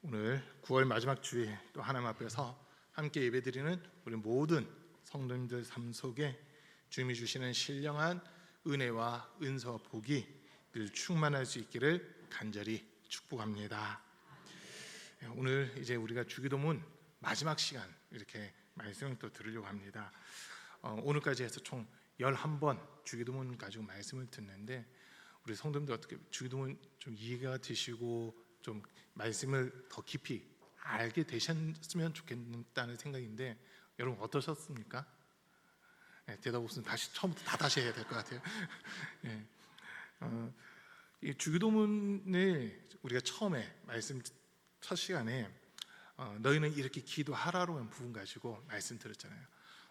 오늘 9월 마지막 주에 또 하나님 앞에서 함께 예배드리는 우리 모든 성도님들 삶 속에 주님이 주시는 신령한 은혜와 은혜와 복이 늘 충만할 수 있기를 간절히 축복합니다. 오늘 이제 우리가 주기도문 마지막 시간 이렇게 말씀을 또 들으려고 합니다. 오늘까지 해서 총 11번 주기도문 가지고 말씀을 듣는데 우리 성도님들 어떻게 주기도문 좀 이해가 되시고 좀 말씀을 더 깊이 알게 되셨으면 좋겠다는 생각인데 여러분 어떠셨습니까? 대답 없으면 다시 처음부터 다시 해야 될 것 같아요. 이 주기도문을 우리가 처음에 말씀 첫 시간에 너희는 이렇게 기도하라로 한 부분 가지고 말씀 드렸잖아요.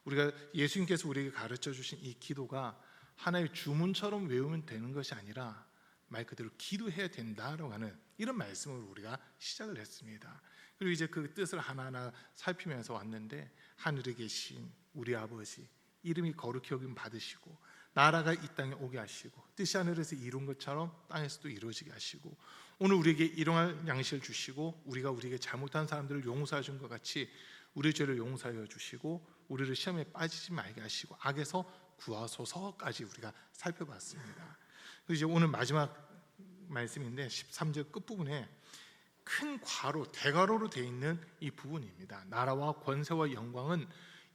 우리가 예수님께서 우리에게 가르쳐 주신 이 기도가 하나의 주문처럼 외우면 되는 것이 아니라 말 그대로 기도해야 된다라고 하는 이런 말씀으로 우리가 시작을 했습니다. 그리고 이제 그 뜻을 하나하나 살피면서 왔는데 하늘에 계신 우리 아버지 이름이 거룩히 여김 받으시고 나라가 이 땅에 오게 하시고 뜻이 하늘에서 이룬 것처럼 땅에서도 이루어지게 하시고 오늘 우리에게 일용할 양식을 주시고 우리가 우리에게 잘못한 사람들을 용서해 준 것 같이 우리 죄를 용서하여 주시고 우리를 시험에 빠지지 말게 하시고 악에서 구하소서까지 우리가 살펴봤습니다. 그리고 이제 오늘 마지막 말씀인데 13절 끝부분에 큰 괄호 대괄호로 되어 있는 이 부분입니다. 나라와 권세와 영광은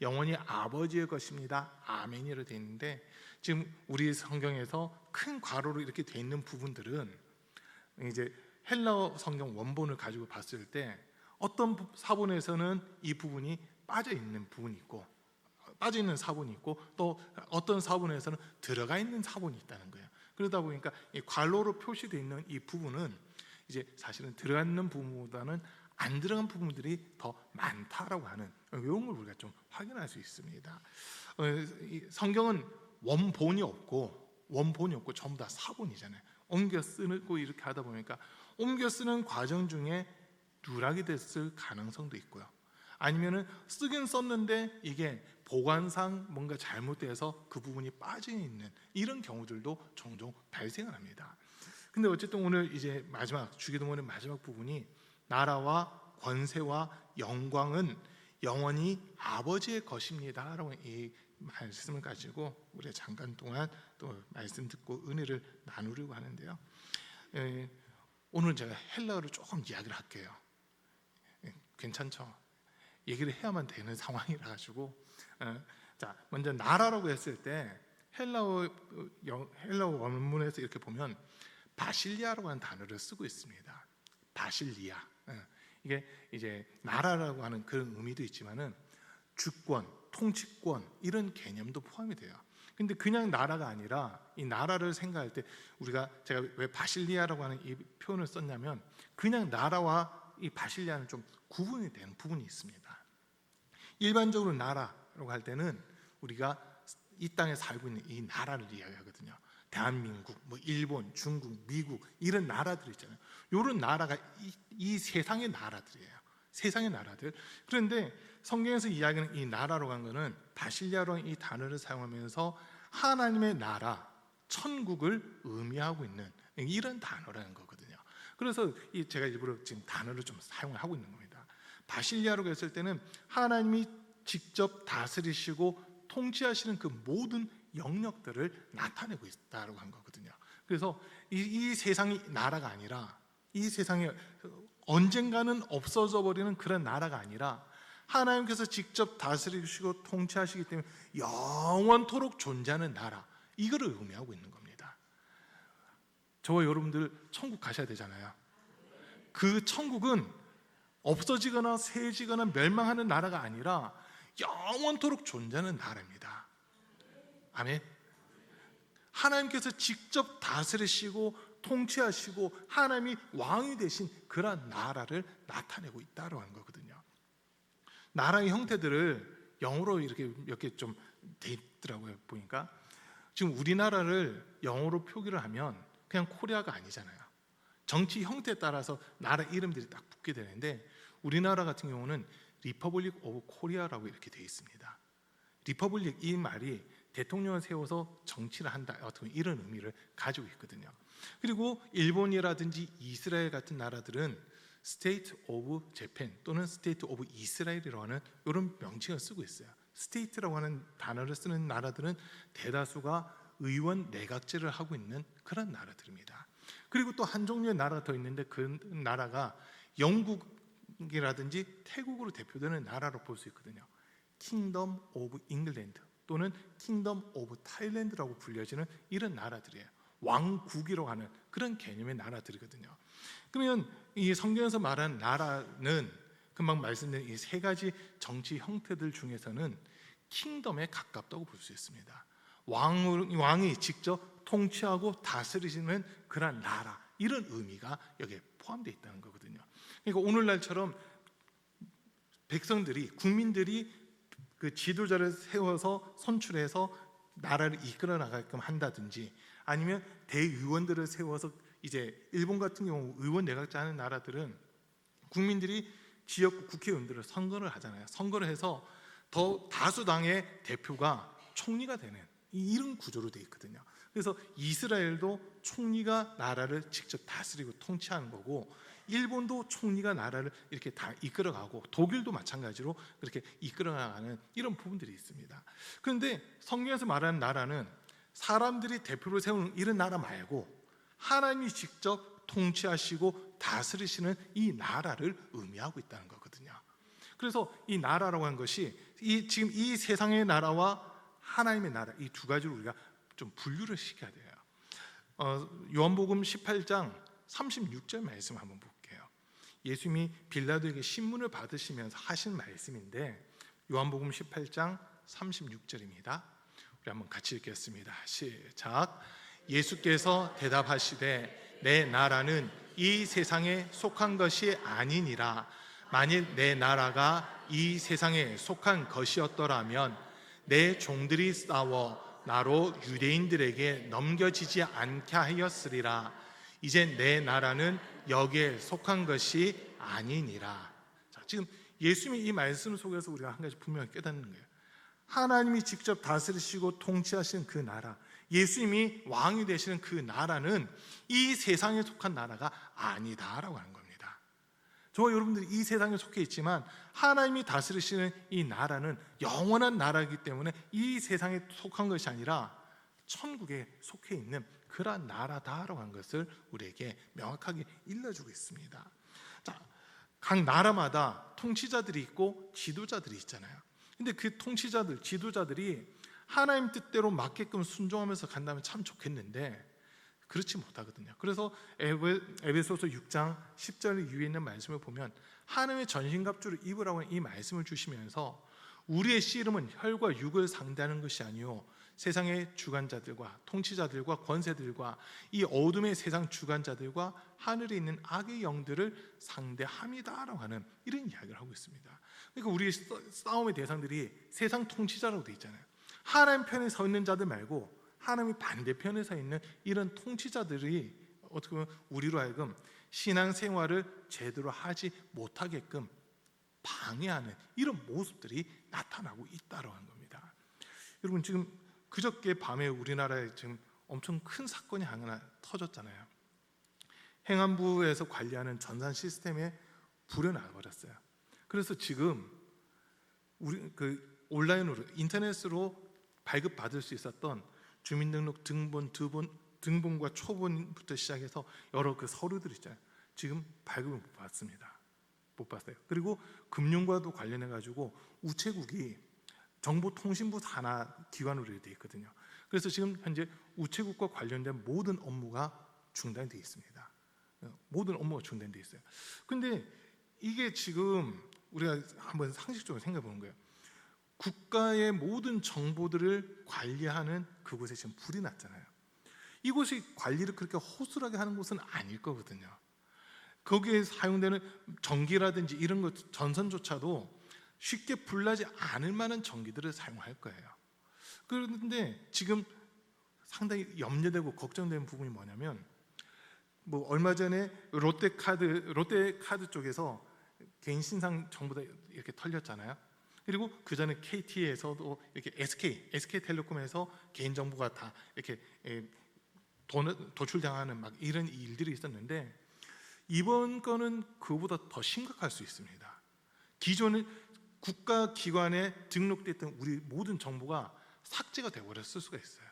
영원히 아버지의 것입니다. 아멘이로 되어 있는데 지금 우리 성경에서 큰 괄호로 이렇게 되어 있는 부분들은 이제 헬라어 성경 원본을 가지고 봤을 때 어떤 사본에서는 이 부분이 빠져 있는 부분이 있고 빠져 있는 사본이 있고 또 어떤 사본에서는 들어가 있는 사본이 있다는 거예요. 그러다 보니까 이 괄호로 표시되어 있는 이 부분은 이제 사실은 들어가 있는 부분보다는 안 들어간 부분들이 더 많다라고 하는 이런 걸 우리가 좀 확인할 수 있습니다. 성경은 원본이 없고 전부 다 사본이잖아요. 옮겨 쓰고 이렇게 하다 보니까 옮겨 쓰는 과정 중에 누락이 됐을 가능성도 있고요. 아니면은 쓰긴 썼는데 이게 보관상 뭔가 잘못돼서 그 부분이 빠져 있는 이런 경우들도 종종 발생을 합니다. 근데 어쨌든 오늘 이제 마지막 주기도문의 마지막 부분이 나라와 권세와 영광은 영원히 아버지의 것입니다라고 이 말씀을 가지고 우리가 잠깐 동안 또 말씀 듣고 은혜를 나누려고 하는데요. 오늘 제가 헬라어를 조금 이야기를 할게요. 괜찮죠? 얘기를 해야만 되는 상황이라 가지고 자 먼저 나라라고 했을 때 헬라어 원문에서 이렇게 보면 바실리아라고 하는 단어를 쓰고 있습니다. 바실리아 이게 이제 나라라고 하는 그런 의미도 있지만은 주권, 통치권 이런 개념도 포함이 돼요. 근데 그냥 나라가 아니라 이 나라를 생각할 때 제가 왜 바실리아라고 하는 이 표현을 썼냐면 그냥 나라와 이 바실리아는 좀 구분이 되는 부분이 있습니다. 일반적으로 나라라고 할 때는 우리가 이 땅에 살고 있는 이 나라를 이야기하거든요. 대한민국, 일본, 중국, 미국 이런 나라들 있잖아요. 이런 나라가 이 세상의 나라들이에요. 세상의 나라들. 그런데 성경에서 이야기하는 이 나라로 간 거는 바실리아라는 이 단어를 사용하면서 하나님의 나라, 천국을 의미하고 있는 이런 단어라는 거거든요. 그래서 제가 일부러 지금 단어를 좀 사용을 하고 있는 겁니다. 바실리아라고 했을 때는 하나님이 직접 다스리시고 통치하시는 그 모든 영역들을 나타내고 있다고 한 거거든요. 그래서 이 세상이 나라가 아니라 이 세상에 언젠가는 없어져 버리는 그런 나라가 아니라 하나님께서 직접 다스리시고 통치하시기 때문에 영원토록 존재하는 나라 이거를 의미하고 있는 겁니다. 저와 여러분들 천국 가셔야 되잖아요. 그 천국은 없어지거나 세지거나 멸망하는 나라가 아니라 영원토록 존재하는 나라입니다. 아멘. 하나님께서 직접 다스리시고 통치하시고 하나님이 왕이 되신 그런 나라를 나타내고 있다고 하는 거거든요. 나라의 형태들을 영어로 이렇게 몇 개 좀 돼 있더라고요. 보니까 지금 우리나라를 영어로 표기를 하면 그냥 코리아가 아니잖아요. 정치 형태에 따라서 나라 이름들이 딱 붙게 되는데 우리나라 같은 경우는 리퍼블릭 오브 코리아라고 이렇게 되어 있습니다. 리퍼블릭 이 말이 대통령을 세워서 정치를 한다 어떤 이런 의미를 가지고 있거든요. 그리고 일본이라든지 이스라엘 같은 나라들은 스테이트 오브 재팬 또는 스테이트 오브 이스라엘이라고 하는 이런 명칭을 쓰고 있어요. 스테이트라고 하는 단어를 쓰는 나라들은 대다수가 의원 내각제를 하고 있는 그런 나라들입니다. 그리고 또 한 종류의 나라가 더 있는데 그 나라가 영국이라든지 태국으로 대표되는 나라로 볼 수 있거든요. 킹덤 오브 잉글랜드 또는 킹덤 오브 타일랜드라고 불려지는 이런 나라들이에요. 왕국이라고 하는 그런 개념의 나라들이거든요. 그러면 이 성경에서 말하는 나라는 금방 말씀드린 이 세 가지 정치 형태들 중에서는 킹덤에 가깝다고 볼 수 있습니다. 왕이 직접 통치하고 다스리시는 그런 나라, 이런 의미가 여기에 포함되어 있다는 거거든요. 그러니까 오늘날처럼 백성들이, 국민들이 그 지도자를 세워서 선출해서 나라를 이끌어 나가게끔 한다든지, 아니면 대의원들을 세워서, 이제 일본 같은 경우 의원 내각제 하는 나라들은 국민들이 지역 국회의원들을 선거를 하잖아요. 선거를 해서 더 다수당의 대표가 총리가 되는 이런 구조로 되어 있거든요. 그래서 이스라엘도 총리가 나라를 직접 다스리고 통치하는 거고, 일본도 총리가 나라를 이렇게 다 이끌어가고, 독일도 마찬가지로 그렇게 이끌어가는 이런 부분들이 있습니다. 그런데 성경에서 말하는 나라는 사람들이 대표를 세우는 이런 나라 말고 하나님이 직접 통치하시고 다스리시는 이 나라를 의미하고 있다는 거거든요. 그래서 이 나라라고 하는 것이 지금 이 세상의 나라와 하나님의 나라, 이 두 가지로 우리가 좀 분류를 시켜야 돼요. 요한복음 18장 36절 말씀 한번 볼게요. 예수님이 빌라도에게 신문을 받으시면서 하신 말씀인데, 요한복음 18장 36절입니다. 우리 한번 같이 읽겠습니다. 시작. 예수께서 대답하시되 내 나라는 이 세상에 속한 것이 아니니라. 만일 내 나라가 이 세상에 속한 것이었더라면 내 종들이 싸워 나로 유대인들에게 넘겨지지 않게 하였으리라. 이제 내 나라는 여기에 속한 것이 아니니라. 자, 지금 예수님이 이 말씀 속에서 우리가 한 가지 분명히 깨닫는 거예요. 하나님이 직접 다스리시고 통치하시는 그 나라, 예수님이 왕이 되시는 그 나라는 이 세상에 속한 나라가 아니다라고 하는 겁니다. 저와 여러분들이 이 세상에 속해 있지만 하나님이 다스리시는 이 나라는 영원한 나라이기 때문에 이 세상에 속한 것이 아니라 천국에 속해 있는 그러한 나라다라고 하는 것을 우리에게 명확하게 일러주고 있습니다. 자, 각 나라마다 통치자들이 있고 지도자들이 있잖아요. 근데 그 통치자들, 지도자들이 하나님 뜻대로 맞게끔 순종하면서 간다면 참 좋겠는데 그렇지 못하거든요. 그래서 에베소서 6장 10절 위에 있는 말씀을 보면 하나님의 전신갑주를 입으라고 이 말씀을 주시면서 우리의 씨름은 혈과 육을 상대하는 것이 아니요 세상의 주관자들과 통치자들과 권세들과 이 어둠의 세상 주관자들과 하늘에 있는 악의 영들을 상대함이다라고 하는 이런 이야기를 하고 있습니다. 그러니까 우리의 싸움의 대상들이 세상 통치자라고 되어 있잖아요. 하나님 편에 서 있는 자들 말고 하나님의 반대편에 서 있는 이런 통치자들이 어떻게 보면 우리로 하여금 신앙생활을 제대로 하지 못하게끔 방해하는 이런 모습들이 나타나고 있다고 하는 겁니다. 여러분, 지금 그저께 밤에 우리나라에 지금 엄청 큰 사건이 하나 터졌잖아요. 행안부에서 관리하는 전산 시스템에 불이 나버렸어요. 그래서 지금 우리 온라인으로 인터넷으로 발급받을 수 있었던 주민등록 등본과 초본부터 시작해서 여러 그 서류들 있잖아요. 지금 발급을 못 받습니다. 못 받아요. 그리고 금융과도 관련해 가지고 우체국이 정보통신부 산하 기관으로 되어 있거든요. 그래서 지금 현재 우체국과 관련된 모든 업무가 중단되어 있습니다. 모든 업무가 중단되어 있어요. 근데 이게 지금 우리가 한번 상식적으로 생각해 보는 거예요. 국가의 모든 정보들을 관리하는 그곳에 지금 불이 났잖아요. 이곳이 관리를 그렇게 허술하게 하는 곳은 아닐 거거든요. 거기에 사용되는 전기라든지 이런 것, 전선조차도 쉽게 불나지 않을 만한 전기들을 사용할 거예요. 그런데 지금 상당히 염려되고 걱정되는 부분이 뭐냐면, 뭐 얼마 전에 롯데카드 쪽에서 개인 신상 전부 다 이렇게 털렸잖아요. 그리고 그 전에 KT에서도 이렇게 SK텔레콤에서 개인 정보가 다 이렇게 도출당하는 막 이런 일들이 있었는데, 이번 건은 그보다 더 심각할 수 있습니다. 기존의 국가기관에 등록됐던 우리 모든 정보가 삭제가 되어버렸을 수가 있어요.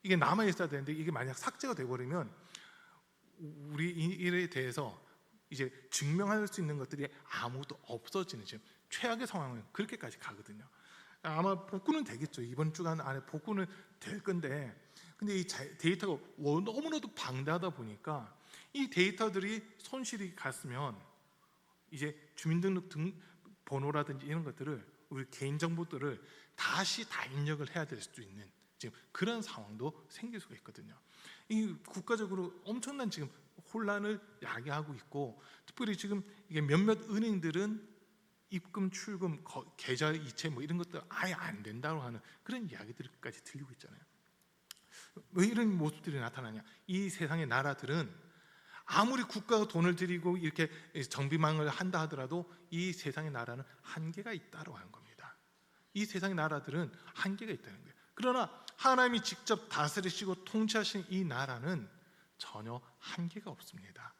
이게 남아 있어야 되는데 이게 만약 삭제가 되어버리면 우리 일에 대해서 이제 증명할 수 있는 것들이 아무것도 없어지는, 지금 최악의 상황은 그렇게까지 가거든요. 아마 복구는 되겠죠. 이번 주간 안에 복구는 될 건데, 근데 이 데이터가 너무나도 방대하다 보니까 이 데이터들이 손실이 갔으면 이제 주민등록 등 번호라든지 이런 것들을, 우리 개인정보들을 다시 다 입력을 해야 될 수도 있는 지금 그런 상황도 생길 수가 있거든요. 이 국가적으로 엄청난 지금 혼란을 야기하고 있고, 특별히 지금 이게 몇몇 은행들은 입금, 출금, 계좌 이체 뭐 이런 것들 아예 안 된다고 하는 그런 이야기들까지 들리고 있잖아요. 왜 이런 모습들이 나타나냐? 이 세상의 나라들은 아무리 국가가 돈을 들이고 이렇게 정비망을 한다 하더라도 이 세상의 나라는 한계가 있다고 하는 겁니다. 이 세상의 나라들은 한계가 있다는 거예요. 그러나 하나님이 직접 다스리시고 통치하신 이 나라는 전혀 한계가 없습니다.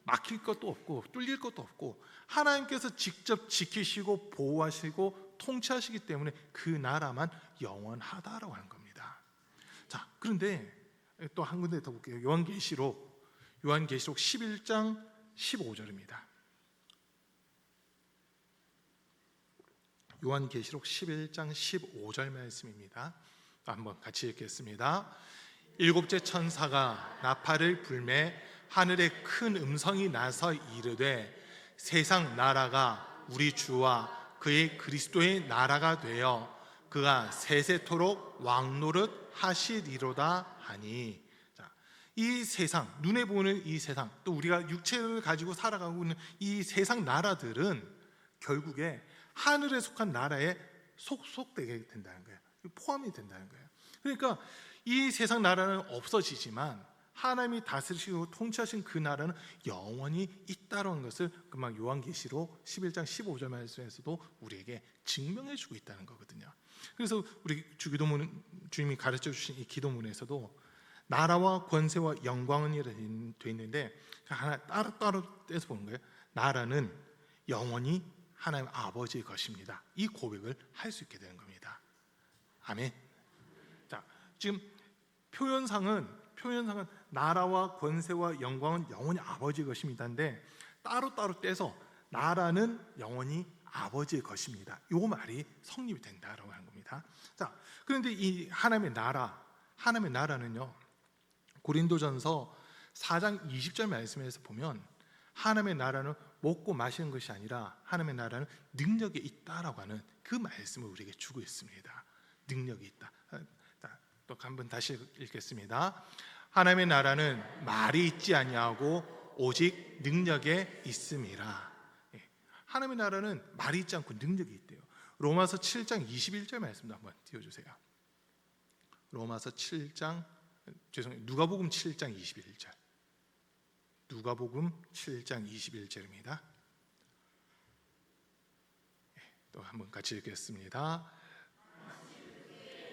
막힐 것도 없고 뚫릴 것도 없고, 하나님께서 직접 지키시고 보호하시고 통치하시기 때문에 그 나라만 영원하다라고 하는 겁니다. 자, 그런데 또 한 군데 더 볼게요. 요한계시록 11장 15절입니다. 요한계시록 11장 15절 말씀입니다. 한번 같이 읽겠습니다. 일곱째 천사가 나팔을 불매 하늘에 큰 음성이 나서 이르되 세상 나라가 우리 주와 그의 그리스도의 나라가 되어 그가 세세토록 왕노릇 하시리로다 하니. 자, 이 세상, 눈에 보이는 이 세상, 또 우리가 육체를 가지고 살아가고 있는 이 세상 나라들은 결국에 하늘에 속한 나라에 속되게 된다는 거예요. 포함이 된다는 거예요. 그러니까 이 세상 나라는 없어지지만 하나님이 다스리시고 통치하신 그 나라는 영원히 있다는 것을 금방 요한계시록 11장 15절 말씀에서도 우리에게 증명해 주고 있다는 거거든요. 그래서 우리 주기도문, 주님이 가르쳐 주신 이 기도문에서도 나라와 권세와 영광은 되어 있는데 하나 따로 떼서 보는 거예요. 나라는 영원히 하나님 아버지의 것입니다. 이 고백을 할 수 있게 되는 겁니다. 아멘. 자, 지금 표현상은 나라와 권세와 영광은 영원히 아버지의 것입니다인데 따로 떼서 나라는 영원히 아버지의 것입니다. 이 말이 성립이 된다라고 하는 겁니다. 자, 그런데 이 하나님의 나라는요, 고린도전서 4장 20절 말씀에서 보면 하나님의 나라는 먹고 마시는 것이 아니라 하나님의 나라는 능력이 있다라고 하는 그 말씀을 우리에게 주고 있습니다. 능력이 있다. 또 한번 다시 읽겠습니다. 하나님의 나라는 말이 있지 아니하고 오직 능력에 있음이라. 하나님의 나라는 말이 있지 않고 능력이 있대요. 로마서 7장 21절 말씀도 한번 띄워주세요. 누가복음 7장 21절. 누가복음 7장 21절입니다. 또 한번 같이 읽겠습니다.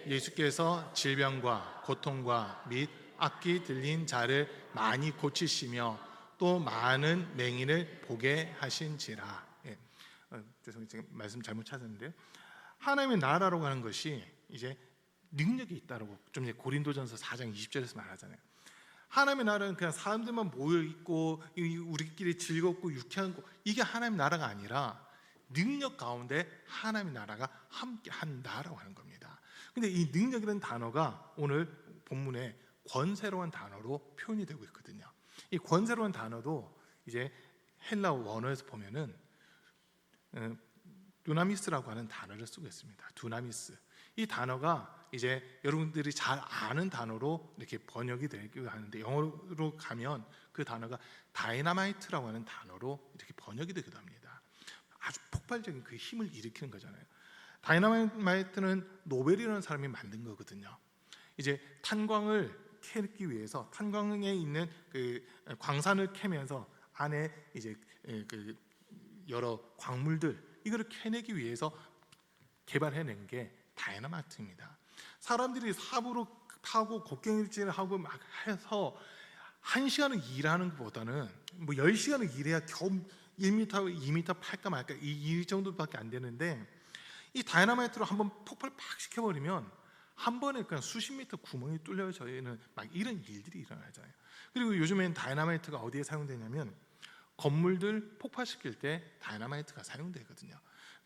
예수께서 질병과 고통과 및 악기 들린 자를 많이 고치시며 또 많은 맹인을 보게 하신지라. 죄송해요, 지금 말씀 잘못 찾았는데요. 하나님의 나라라고 하는 것이 이제 능력이 있다라고 좀 이제 고린도전서 4장 20절에서 말하잖아요. 하나님의 나라는 그냥 사람들만 모여 있고 우리끼리 즐겁고 유쾌한 거, 이게 하나님의 나라가 아니라 능력 가운데 하나님의 나라가 함께 한다라고 하는 겁니다. 근데 이 능력이라는 단어가 오늘 본문에 권세로운 단어로 표현이 되고 있거든요. 이 권세로운 단어도 이제 헬라 원어에서 보면은 두나미스라고 하는 단어를 쓰고 있습니다. 두나미스. 이 단어가 이제 여러분들이 잘 아는 단어로 이렇게 번역이 되기도 하는데, 영어로 가면 그 단어가 다이나마이트라고 하는 단어로 이렇게 번역이 되기도 합니다. 아주 폭발적인 그 힘을 일으키는 거잖아요. 다이나마이트는 노벨이라는 사람이 만든 거거든요. 이제 탄광을 캐기 위해서 탄광에 있는 그 광산을 캐면서 안에 이제 그 여러 광물들, 이거를 캐내기 위해서 개발해낸 게 다이나마이트입니다. 사람들이 삽으로 타고 곡괭이질을 하고 막 해서 1시간을 일하는 것보다는 뭐 10시간을 일해야 겨우 1m, 2m 팔까 말까 이 정도밖에 안 되는데, 이 다이너마이트로 한번 폭발을 팍 시켜버리면 한 번에 그냥 수십 미터 구멍이 뚫려져 있는 막 이런 일들이 일어나잖아요. 그리고 요즘엔 다이너마이트가 어디에 사용되냐면 건물들 폭파시킬 때 다이너마이트가 사용되거든요.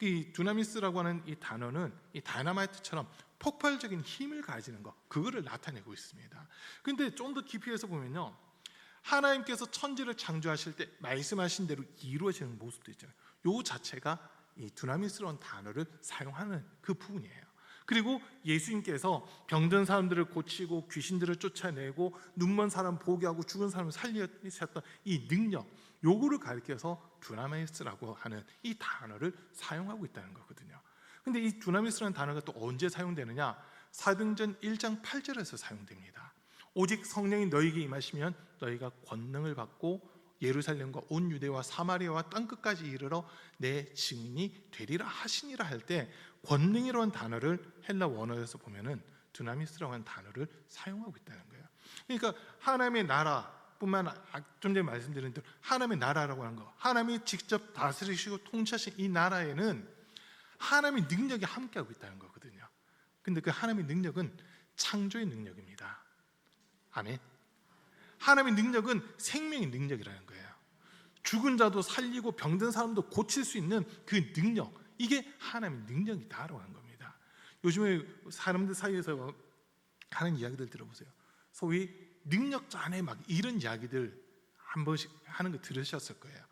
이 두나미스라고 하는 이 단어는 이 다이너마이트처럼 폭발적인 힘을 가지는 것, 그거를 나타내고 있습니다. 근데 좀 더 깊이 해서 보면요, 하나님께서 천지를 창조하실 때 말씀하신 대로 이루어지는 모습도 있잖아요. 요 자체가 이 두나미스라는 단어를 사용하는 그 부분이에요. 그리고 예수님께서 병든 사람들을 고치고 귀신들을 쫓아내고 눈먼 사람 보게 하고 죽은 사람을 살리셨던 이 능력, 요거를 가리켜서 두나미스라고 하는 이 단어를 사용하고 있다는 거거든요. 근데 이 두나미스라는 단어가 또 언제 사용되느냐? 사도행전 1장 8절에서 사용됩니다. 오직 성령이 너희에게 임하시면 너희가 권능을 받고 예루살렘과 온 유대와 사마리아와 땅끝까지 이르러 내 증인이 되리라 하시니라 할 때 권능이라는 단어를 헬라 원어에서 보면은 두나미스라고 하는 단어를 사용하고 있다는 거예요. 그러니까 하나님의 나라뿐만 좀 전에 말씀드린 대로 하나님의 나라라고 하는 거, 하나님이 직접 다스리시고 통치하신 이 나라에는 하나님의 능력이 함께하고 있다는 거거든요. 근데 그 하나님의 능력은 창조의 능력입니다. 아멘. 하나님의 능력은 생명의 능력이라는 거예요. 죽은 자도 살리고 병든 사람도 고칠 수 있는 그 능력, 이게 하나님의 능력이다라고 하는 겁니다. 요즘에 사람들 사이에서 하는 이야기들 들어보세요. 소위 능력자네 막 이런 이야기들 한 번씩 하는 거 들으셨을 거예요.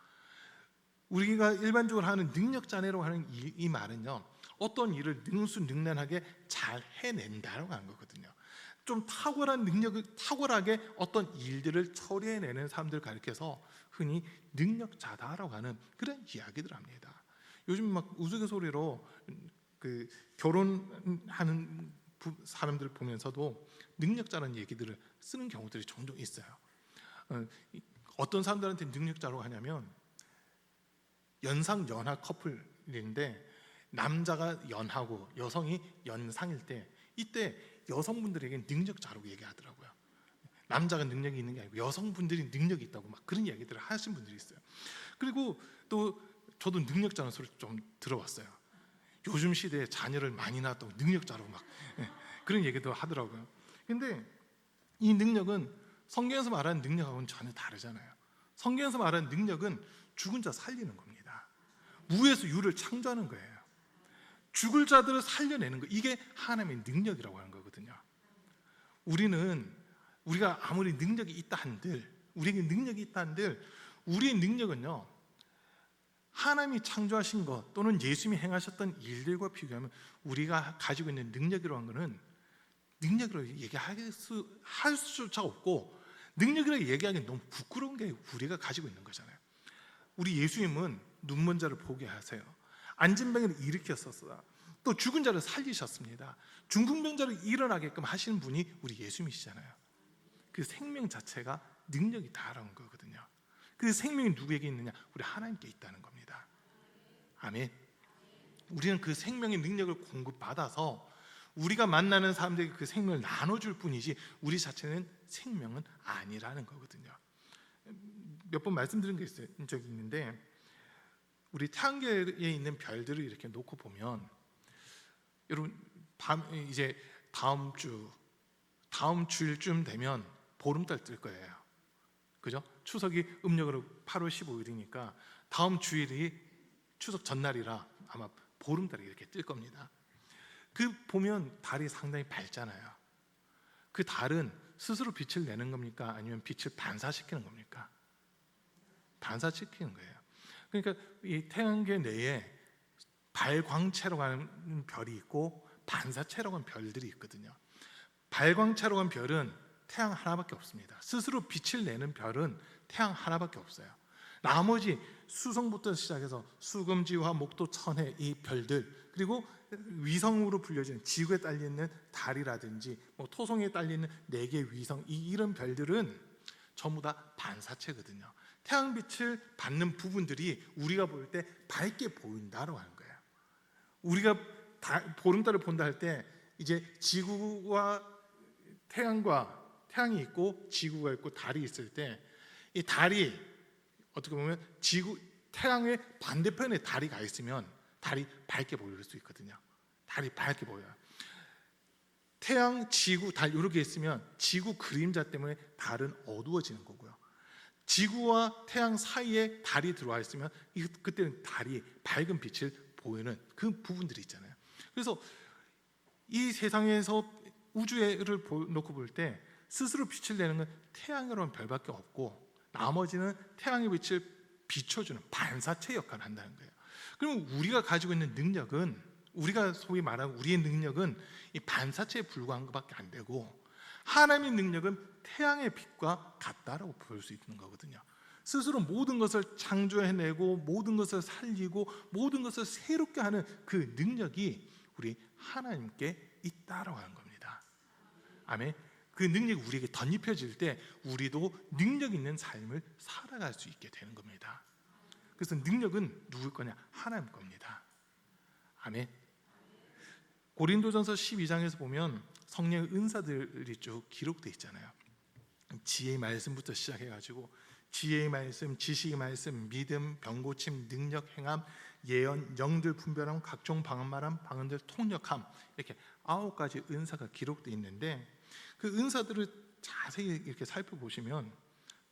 우리가 일반적으로 하는 능력자네라고 하는 이 말은요, 어떤 일을 능수능란하게 잘 해낸다라고 하는 거거든요. 좀 탁월한 능력을, 탁월하게 어떤 일들을 처리해내는 사람들을 가리켜서 흔히 능력자다라고 하는 그런 이야기들 합니다. 요즘 막 우스갯소리로 그 결혼하는 사람들 보면서도 능력자라는 얘기들을 쓰는 경우들이 종종 있어요. 어떤 사람들한테 능력자라고 하냐면 연상 연하 커플인데 남자가 연하고 여성이 연상일 때, 이때 여성분들에게 능력자라고 얘기하더라고요. 남자가 능력이 있는 게 아니고 여성분들이 능력이 있다고 막 그런 이야기들을 하시는 분들이 있어요. 그리고 또 저도 능력자라는 소리 좀 들어봤어요. 요즘 시대에 자녀를 많이 낳았다고 능력자라고 막 그런 얘기도 하더라고요. 근데 이 능력은 성경에서 말하는 능력하고는 전혀 다르잖아요. 성경에서 말하는 능력은 죽은 자 살리는 겁니다. 무에서 유를 창조하는 거예요. 죽을 자들을 살려내는 거, 이게 하나님의 능력이라고 하는 거거든요. 우리가 아무리 능력이 있다 한들, 우리에게 능력이 있다 한들, 우리의 능력은요, 하나님이 창조하신 것 또는 예수님이 행하셨던 일들과 비교하면 우리가 가지고 있는 능력이라고 하는 것은 능력이라고 얘기할 수조차 없고, 능력이라고 얘기하기는 너무 부끄러운 게 우리가 가지고 있는 거잖아요. 우리 예수님은 눈먼 자를 보게 하세요. 앉은 병을 일으켰었어요. 또 죽은 자를 살리셨습니다. 중풍병자를 일어나게끔 하시는 분이 우리 예수님이시잖아요. 그 생명 자체가 능력이다라는 거거든요. 그 생명이 누구에게 있느냐? 우리 하나님께 있다는 겁니다. 아멘. 우리는 그 생명의 능력을 공급받아서 우리가 만나는 사람들에게 그 생명을 나눠줄 뿐이지 우리 자체는 생명은 아니라는 거거든요. 몇 번 말씀드린 게 있어요. 적이 있는데, 우리 태양계에 있는 별들을 이렇게 놓고 보면, 여러분 이제 다음 주일쯤 되면 보름달 뜰 거예요. 그죠? 추석이 음력으로 8월 15일이니까 다음 주일이 추석 전날이라 아마 보름달이 이렇게 뜰 겁니다. 그 보면 달이 상당히 밝잖아요. 그 달은 스스로 빛을 내는 겁니까? 아니면 빛을 반사시키는 겁니까? 반사시키는 거예요. 그러니까 이 태양계 내에 발광체라고 하는 별이 있고 반사체라고 하는 별들이 있거든요. 발광체라고 하는 별은 태양 하나밖에 없습니다. 스스로 빛을 내는 별은 태양 하나밖에 없어요. 나머지 수성부터 시작해서 수금지화, 목도, 천해 이 별들, 그리고 위성으로 불려지는 지구에 딸려있는 달이라든지 토성에 딸려있는 4개의 위성, 이런 별들은 전부 다 반사체거든요. 태양빛을 받는 부분들이 우리가 볼 때 밝게 보인다고 하는 거예요. 우리가 보름달을 본다 할 때 이제 지구와 태양이 있고 지구가 있고 달이 있을 때, 이 달이 어떻게 보면 태양의 반대편에 달이 가 있으면 달이 밝게 보일 수 있거든요. 달이 밝게 보여요. 태양, 지구, 달 이렇게 있으면 지구 그림자 때문에 달은 어두워지는 거고요. 지구와 태양 사이에 달이 들어와 있으면 그때는 달이 밝은 빛을 보이는 그 부분들이 있잖아요. 그래서 이 세상에서 우주를 놓고 볼 때 스스로 빛을 내는 건 태양이라는 별밖에 없고 나머지는 태양의 빛을 비춰주는 반사체 역할을 한다는 거예요. 그러면 우리가 가지고 있는 능력은, 우리가 소위 말하는 우리의 능력은 이 반사체에 불과한 것밖에 안 되고, 하나님의 능력은 태양의 빛과 같다라고 볼 수 있는 거거든요. 스스로 모든 것을 창조해내고 모든 것을 살리고 모든 것을 새롭게 하는 그 능력이 우리 하나님께 있다라고 하는 겁니다. 아멘. 그 능력이 우리에게 덧입혀질 때 우리도 능력 있는 삶을 살아갈 수 있게 되는 겁니다. 그래서 능력은 누굴 거냐? 하나님 겁니다. 아멘. 고린도전서 12장에서 보면 성령의 은사들이 쭉 기록되어 있잖아요. 지혜의 말씀부터 시작해가지고 지혜의 말씀, 지식의 말씀, 믿음, 병고침, 능력, 행함, 예언, 영들 분별함, 각종 방언말함, 방언들 통역함, 이렇게 9가지 은사가 기록되어 있는데 그 은사들을 자세히 이렇게 살펴보시면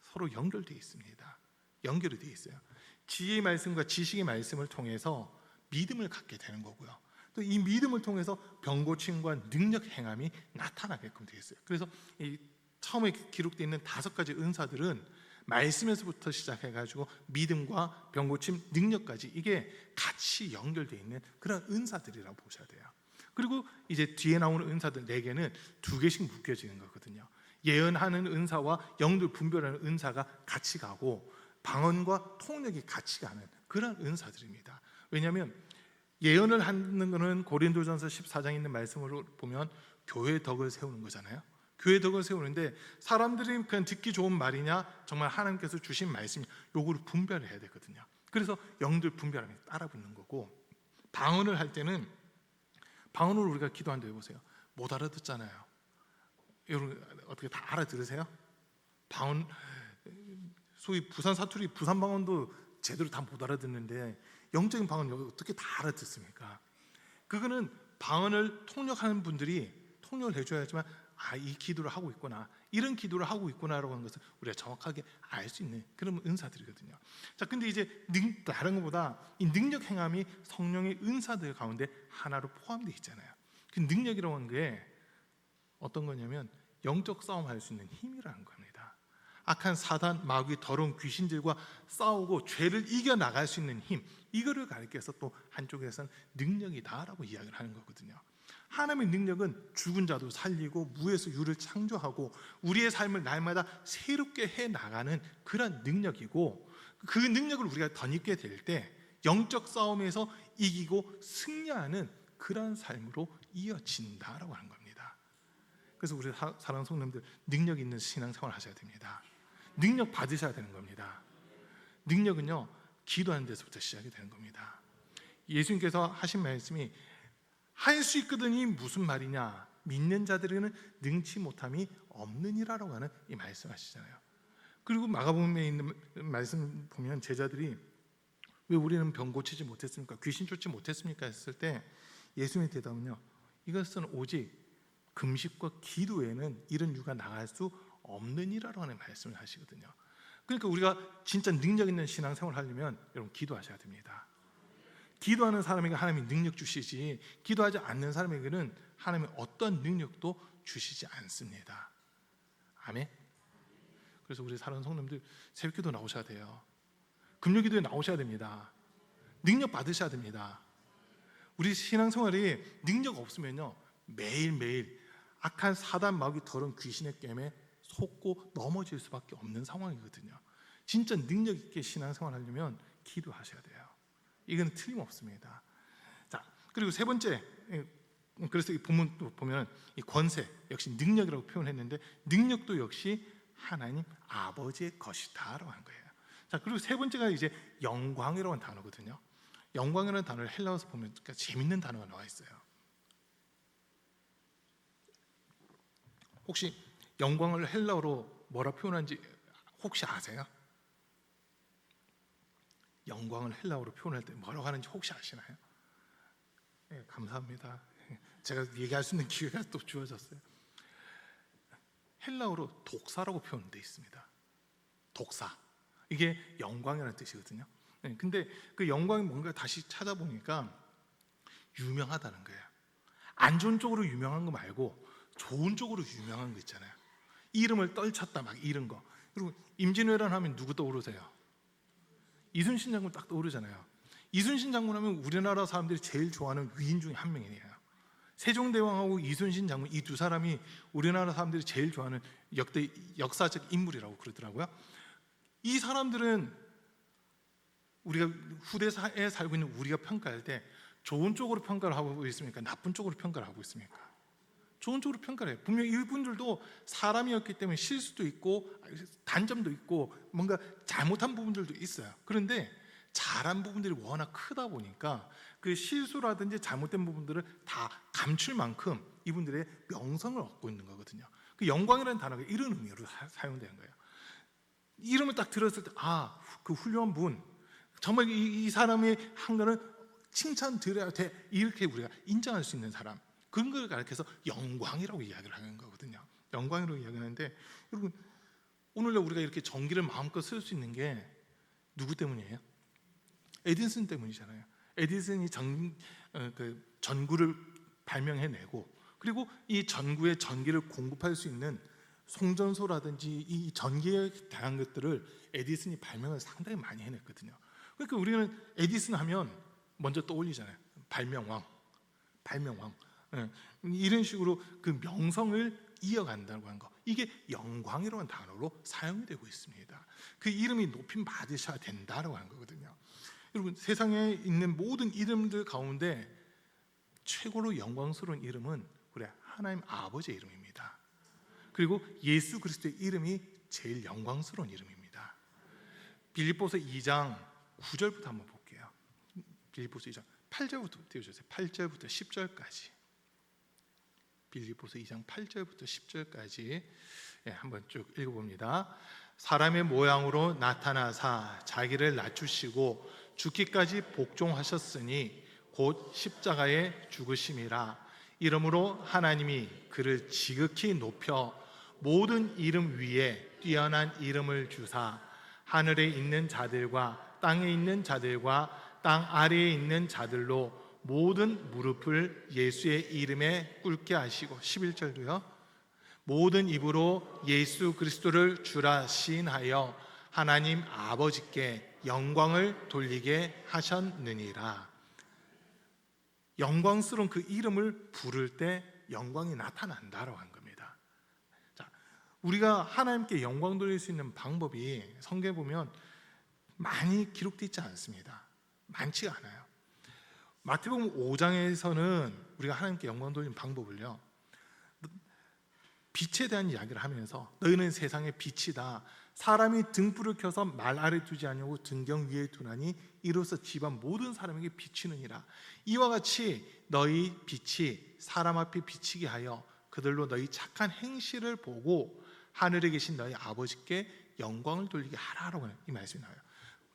서로 연결되어 있습니다. 연결이 되어 있어요. 지혜의 말씀과 지식의 말씀을 통해서 믿음을 갖게 되는 거고요. 또 이 믿음을 통해서 병고침과 능력 행함이 나타나게끔 되어 있어요. 그래서 이 처음에 기록되어 있는 5가지 은사들은 말씀에서부터 시작해가지고 믿음과 병고침, 능력까지 이게 같이 연결되어 있는 그런 은사들이라고 보셔야 돼요. 그리고 이제 뒤에 나오는 은사들 4개는 2개씩 묶여지는 거거든요. 예언하는 은사와 영들 분별하는 은사가 같이 가고 방언과 통역이 같이 가는 그런 은사들입니다. 왜냐하면 예언을 하는 것은 고린도전서 14장에 있는 말씀으로 보면 교회의 덕을 세우는 거잖아요. 교회의 덕을 세우는데 사람들이 그냥 듣기 좋은 말이냐 정말 하나님께서 주신 말씀이 요거를 분별을 해야 되거든요. 그래서 영들 분별하면 따라 붙는 거고, 방언을 할 때는 방언을 우리가 기도한다 해보세요. 못 알아듣잖아요. 여러분 어떻게 다 알아들으세요? 방언, 소위 부산 사투리, 부산 방언도 제대로 다 못 알아듣는데 영적인 방언을 어떻게 다 알아듣습니까? 그거는 방언을 통역하는 분들이 통역을 해줘야지만 이 기도를 하고 있구나, 이런 기도를 하고 있구나라고 하는 것을 우리가 정확하게 알 수 있는 그런 은사들이거든요. 자, 근데 이제 다른 것보다 이 능력 행함이 성령의 은사들 가운데 하나로 포함되어 있잖아요. 그 능력이라고 하는 게 어떤 거냐면 영적 싸움할 수 있는 힘이라는 겁니다. 악한 사단, 마귀, 더러운 귀신들과 싸우고 죄를 이겨나갈 수 있는 힘, 이거를 가리켜서 또 한쪽에서는 능력이다라고 이야기를 하는 거거든요. 하나님의 능력은 죽은 자도 살리고 무에서 유를 창조하고 우리의 삶을 날마다 새롭게 해나가는 그런 능력이고, 그 능력을 우리가 덧입게 될 때 영적 싸움에서 이기고 승리하는 그런 삶으로 이어진다라고 하는 겁니다. 그래서 우리 사랑하는 성도님들, 능력 있는 신앙생활 하셔야 됩니다. 능력 받으셔야 되는 겁니다. 능력은요, 기도하는 데서부터 시작이 되는 겁니다. 예수님께서 하신 말씀이 할 수 있거든이 무슨 말이냐? 믿는 자들에게는 능치 못함이 없느니라라고 하는 이 말씀하시잖아요. 그리고 마가복음에 있는 말씀 보면 제자들이 왜 우리는 병 고치지 못했습니까? 귀신 쫓지 못했습니까? 했을 때 예수님의 대답은요, 이것은 오직 금식과 기도 외에는 이런 유가 나갈 수 없느니라라고 하는 말씀을 하시거든요. 그러니까 우리가 진짜 능력 있는 신앙생활을 하려면 여러분 기도하셔야 됩니다. 기도하는 사람에게 하나님이 능력 주시지, 기도하지 않는 사람에게는 하나님이 어떤 능력도 주시지 않습니다. 아멘. 그래서 우리 사랑하는 성도님들, 새벽기도 나오셔야 돼요. 금요기도에 나오셔야 됩니다. 능력 받으셔야 됩니다. 우리 신앙생활이 능력 없으면요, 매일매일 악한 사단, 마귀, 더러운 귀신의 깸에 속고 넘어질 수밖에 없는 상황이거든요. 진짜 능력 있게 신앙생활 하려면 기도하셔야 돼요. 이건 틀림없습니다. 자, 그리고 세 번째, 그래서 이 본문 보면 이 권세 역시 능력이라고 표현했는데, 능력도 역시 하나님 아버지의 것이다라고 하는 거예요. 자, 그리고 세 번째가 이제 영광이라고 하는 단어거든요. 영광이라는 단어를 헬라어에서 보면 그러니까 재밌는 단어가 나와 있어요. 혹시 영광을 헬라어로 뭐라 표현하는지 혹시 아세요? 영광을 헬라어로 표현할 때 뭐라고 하는지 혹시 아시나요? 네, 감사합니다. 제가 얘기할 수 있는 기회가 또 주어졌어요. 헬라어로 독사라고 표현되어 있습니다. 독사. 이게 영광이라는 뜻이거든요. 네, 근데 그 영광이 뭔가 다시 찾아보니까 유명하다는 거예요. 안 좋은 쪽으로 유명한 거 말고 좋은 쪽으로 유명한 거 있잖아요. 이름을 떨쳤다 막 이런 거. 그리고 임진왜란 하면 누구 떠오르세요? 이순신 장군 딱 떠오르잖아요. 이순신 장군 하면 우리나라 사람들이 제일 좋아하는 위인 중에 한 명이에요. 세종대왕하고 이순신 장군 이 두 사람이 우리나라 사람들이 제일 좋아하는 역사적 인물이라고 그러더라고요. 이 사람들은 우리가 후대사에 살고 있는 우리가 평가할 때 좋은 쪽으로 평가를 하고 있습니까? 나쁜 쪽으로 평가를 하고 있습니까? 좋은 쪽으로 평가를 해요. 분명히 이분들도 사람이었기 때문에 실수도 있고 단점도 있고 뭔가 잘못한 부분들도 있어요. 그런데 잘한 부분들이 워낙 크다 보니까 그 실수라든지 잘못된 부분들을 다 감출 만큼 이분들의 명성을 얻고 있는 거거든요. 그 영광이라는 단어가 이런 의미로 사용되는 거예요. 이름을 딱 들었을 때 그 훌륭한 분, 정말 이 사람이 한 거는 칭찬드려야 돼, 이렇게 우리가 인정할 수 있는 사람, 그런 걸 가르쳐서 영광이라고 이야기를 하는 거거든요. 영광이라고 이야기하는데, 여러분 오늘날 우리가 이렇게 전기를 마음껏 쓸 수 있는 게 누구 때문이에요? 에디슨 때문이잖아요. 에디슨이 전구를 발명해내고, 그리고 이 전구에 전기를 공급할 수 있는 송전소라든지 이 전기에 대한 것들을 에디슨이 발명을 상당히 많이 해냈거든요. 그러니까 우리는 에디슨 하면 먼저 떠올리잖아요. 발명왕. 이런 식으로 그 명성을 이어간다고 하는 거, 이게 영광이라는 단어로 사용이 되고 있습니다. 그 이름이 높임 받으셔야 된다고 하는 거거든요. 여러분, 세상에 있는 모든 이름들 가운데 최고로 영광스러운 이름은 우리 하나님 아버지의 이름입니다. 그리고 예수 그리스도의 이름이 제일 영광스러운 이름입니다. 빌립보서 2장 9절부터 한번 볼게요. 빌립보서 2장 8절부터 띄워주세요. 8절부터 10절까지. 빌립보서 2장 8절부터 10절까지 한번 쭉 읽어봅니다. 사람의 모양으로 나타나사 자기를 낮추시고 죽기까지 복종하셨으니 곧 십자가에 죽으심이라. 이러므로 하나님이 그를 지극히 높여 모든 이름 위에 뛰어난 이름을 주사 하늘에 있는 자들과 땅에 있는 자들과 땅 아래에 있는 자들로 모든 무릎을 예수의 이름에 꿇게 하시고, 11절도요. 모든 입으로 예수 그리스도를 주라 시인하여 하나님 아버지께 영광을 돌리게 하셨느니라. 영광스러운 그 이름을 부를 때 영광이 나타난다라고 한 겁니다. 자, 우리가 하나님께 영광 돌릴 수 있는 방법이 성경에 보면 많이 기록되어 있지 않습니다. 많지가 않아요. 마태복음 5장에서는 우리가 하나님께 영광 돌리는 방법을요, 빛에 대한 이야기를 하면서 너희는 세상의 빛이다. 사람이 등불을 켜서 말 아래 두지 아니하고 등경 위에 두나니 이로써 집안 모든 사람에게 비치느니라. 이와 같이 너희 빛이 사람 앞에 비치게 하여 그들로 너희 착한 행실을 보고 하늘에 계신 너희 아버지께 영광을 돌리게 하라라고 하는 이 말씀이 나와요.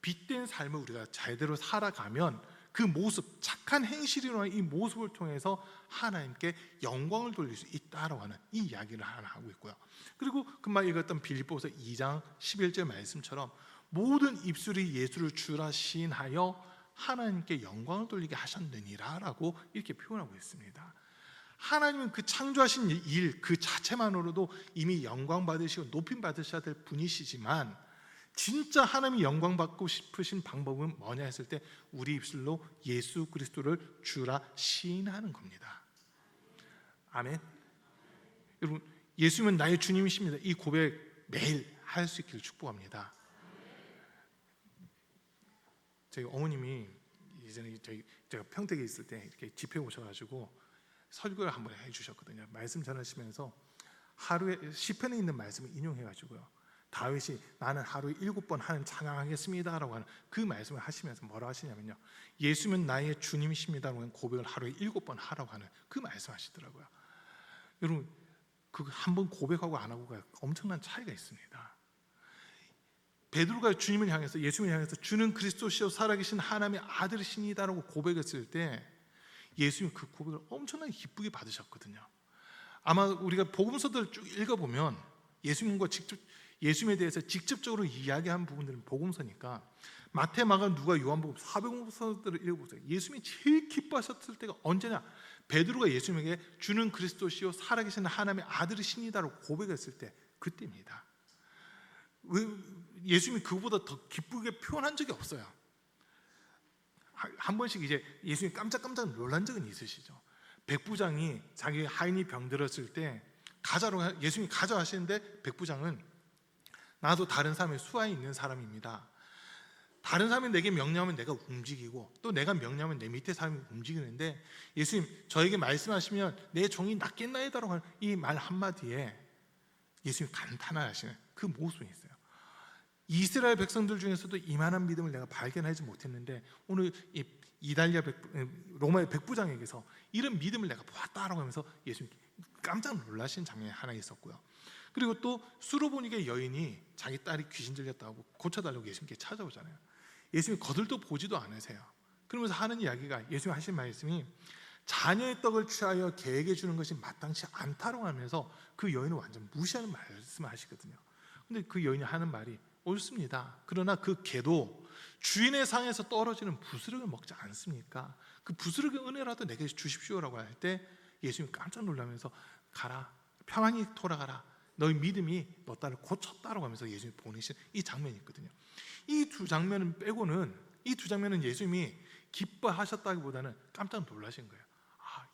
빛된 삶을 우리가 제대로 살아가면 그 모습, 착한 행실이라는 이 모습을 통해서 하나님께 영광을 돌릴 수 있다라고 하는 이 이야기를 하나 하고 있고요. 그리고 금방 읽었던 빌립보서 2장 11절 말씀처럼 모든 입술이 예수를 주라 시인하여 하나님께 영광을 돌리게 하셨느니라라고 이렇게 표현하고 있습니다. 하나님은 그 창조하신 일 그 자체만으로도 이미 영광 받으시고 높임 받으셔야 될 분이시지만, 진짜 하나님이 영광 받고 싶으신 방법은 뭐냐 했을 때 우리 입술로 예수 그리스도를 주라 시인하는 겁니다. 아멘. 여러분, 예수님은 나의 주님이십니다. 이 고백 매일 할 수 있기를 축복합니다. 저희 어머님이 예전에 제가 평택에 있을 때 이렇게 집회 오셔가지고 설교를 한번 해주셨거든요. 말씀 전하시면서 하루에 시편에 있는 말씀을 인용해가지고요, 다윗이 나는 하루에 7번 하나님 찬양하겠습니다라고 하는 그 말씀을 하시면서 뭐라고 하시냐면요, 예수님은 나의 주님이십니다라고 하는 고백을 하루에 7번 하라고 하는 그 말씀 하시더라고요. 여러분, 그 한 번 고백하고 안 하고가 엄청난 차이가 있습니다. 베드로가 주님을 향해서, 예수님을 향해서 주는 그리스도시요 살아계신 하나님의 아들이시니다라고 고백했을 때 예수님이 그 고백을 엄청나게 기쁘게 받으셨거든요. 아마 우리가 복음서들 쭉 읽어보면 예수님에 대해서 직접적으로 이야기한 부분들은 복음서니까 마태, 마가, 누가, 요한복음 사복음서들을 읽어보세요. 예수님이 제일 기뻐하셨을 때가 언제냐? 베드로가 예수님에게 주는 그리스도시요 살아계신 하나님의 아들이시니다라고 고백했을 때 그때입니다. 왜 예수님이 그보다 더 기쁘게 표현한 적이 없어요. 한 번씩 이제 예수님이 깜짝 놀란 적은 있으시죠. 백부장이 자기 하인이 병들었을 때 가자로 예수님이 가자 하시는데 백부장은 나도 다른 사람의 수하에 있는 사람입니다. 다른 사람이 내게 명령하면 내가 움직이고 또 내가 명령하면 내 밑에 사람이 움직이는데 예수님 저에게 말씀하시면 내 종이 낫겠나이다라고 하는 이 말 한마디에 예수님이 감탄하시는 그 모습이 있어요. 이스라엘 백성들 중에서도 이만한 믿음을 내가 발견하지 못했는데 오늘 로마의 백부장에게서 이런 믿음을 내가 보았다라고 하면서 예수님 깜짝 놀라신 장면이 하나 있었고요. 그리고 또 수로보니게 여인이 자기 딸이 귀신 들렸다고 고쳐달라고 예수님께 찾아오잖아요. 예수님이 거들떠 보지도 않으세요. 그러면서 하는 이야기가, 예수님 하신 말씀이 자녀의 떡을 취하여 개에게 주는 것이 마땅치 않다고 하면서 그 여인을 완전 무시하는 말씀을 하시거든요. 근데 그 여인이 하는 말이 옳습니다. 그러나 그 개도 주인의 상에서 떨어지는 부스러기를 먹지 않습니까? 그 부스러기 은혜라도 내게 주십시오라고 할 때 예수님이 깜짝 놀라면서 가라, 평안히 돌아가라, 너의 믿음이 너 딸을 고쳤다라고 하면서 예수님이 보내신 이 장면이 있거든요. 이 두 장면은 예수님이 기뻐하셨다기보다는 깜짝 놀라신 거예요.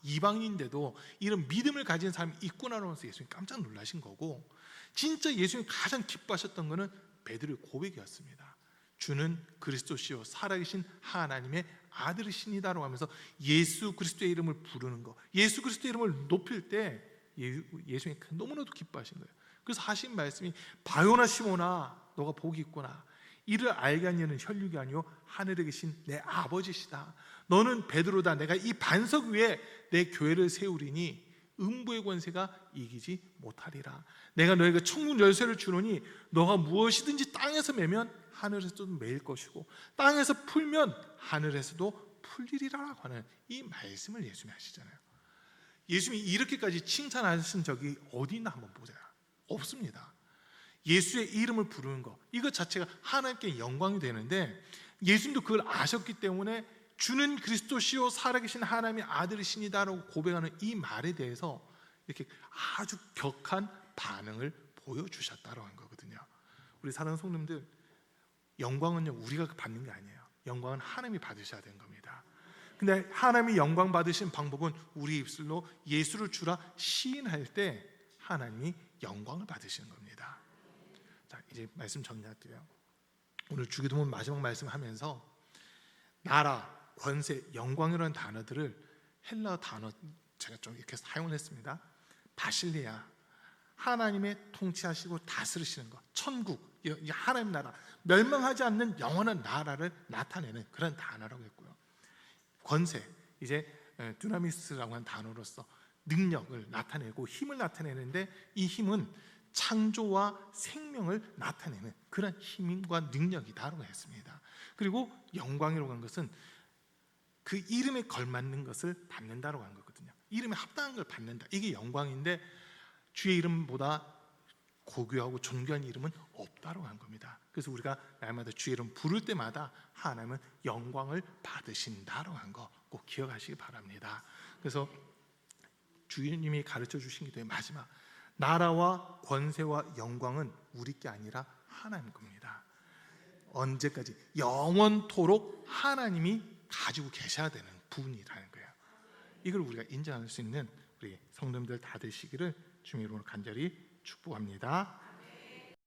이방인인데도 이런 믿음을 가진 사람이 있구나라고 해서 예수님이 깜짝 놀라신 거고, 진짜 예수님이 가장 기뻐하셨던 것은 베드로의 고백이었습니다. 주는 그리스도시요 살아계신 하나님의 아들이시니다라고 하면서 예수 그리스도의 이름을 부르는 거, 예수 그리스도의 이름을 높일 때 예수님이 너무나도 기뻐하신 거예요. 그래서 하신 말씀이 바요나 시모나 너가 복이 있구나. 이를 알게 한 이는 혈육이 아니요 하늘에 계신 내 아버지시다. 너는 베드로다. 내가 이 반석 위에 내 교회를 세우리니 음부의 권세가 이기지 못하리라. 내가 너에게 천국 열쇠를 주노니 너가 무엇이든지 땅에서 매면 하늘에서도 매일 것이고 땅에서 풀면 하늘에서도 풀리리라고 하는 이 말씀을 예수님이 하시잖아요. 예수님이 이렇게까지 칭찬하신 적이 어디 있나 한번 보세요. 없습니다. 예수의 이름을 부르는 것, 이것 자체가 하나님께 영광이 되는데 예수님도 그걸 아셨기 때문에 주는 그리스도시요 살아계신 하나님의 아들이시니다라고 고백하는 이 말에 대해서 이렇게 아주 격한 반응을 보여주셨다고 한 거거든요. 우리 사랑하는 성도님들, 영광은요 우리가 받는 게 아니에요. 영광은 하나님이 받으셔야 되는 겁니다. 근데 하나님이 영광 받으신 방법은 우리 입술로 예수를 주라 시인할 때 하나님이 영광을 받으시는 겁니다. 자, 이제 말씀 정리할게요. 오늘 주기도문 마지막 말씀하면서 나라, 권세, 영광이라는 단어들을 헬라 단어 제가 좀 이렇게 사용을 했습니다. 바실리아, 하나님의 통치하시고 다스리시는 것, 천국, 하나님 나라, 멸망하지 않는 영원한 나라를 나타내는 그런 단어라고 했고요. 권세, 이제 두나미스라고 하는 단어로서 능력을 나타내고 힘을 나타내는데 이 힘은 창조와 생명을 나타내는 그런 힘과 능력이다라고 했습니다. 그리고 영광이라고 한 것은 그 이름에 걸맞는 것을 받는다라고 한 거거든요. 이름에 합당한 걸 받는다, 이게 영광인데 주의 이름보다 고귀하고 존귀한 이름은 없다라고 한 겁니다. 그래서 우리가 날마다 주의 이름 부를 때마다 하나님은 영광을 받으신다라고 한 거 꼭 기억하시기 바랍니다. 그래서 주님이 가르쳐 주신 기도의 마지막, 나라와 권세와 영광은 우리 게 아니라 하나님 겁니다. 언제까지? 영원토록 하나님이 가지고 계셔야 되는 부분이라는 거예요. 이걸 우리가 인정할 수 있는 우리 성도님들 다 되시기를 주님으로 간절히 축복합니다.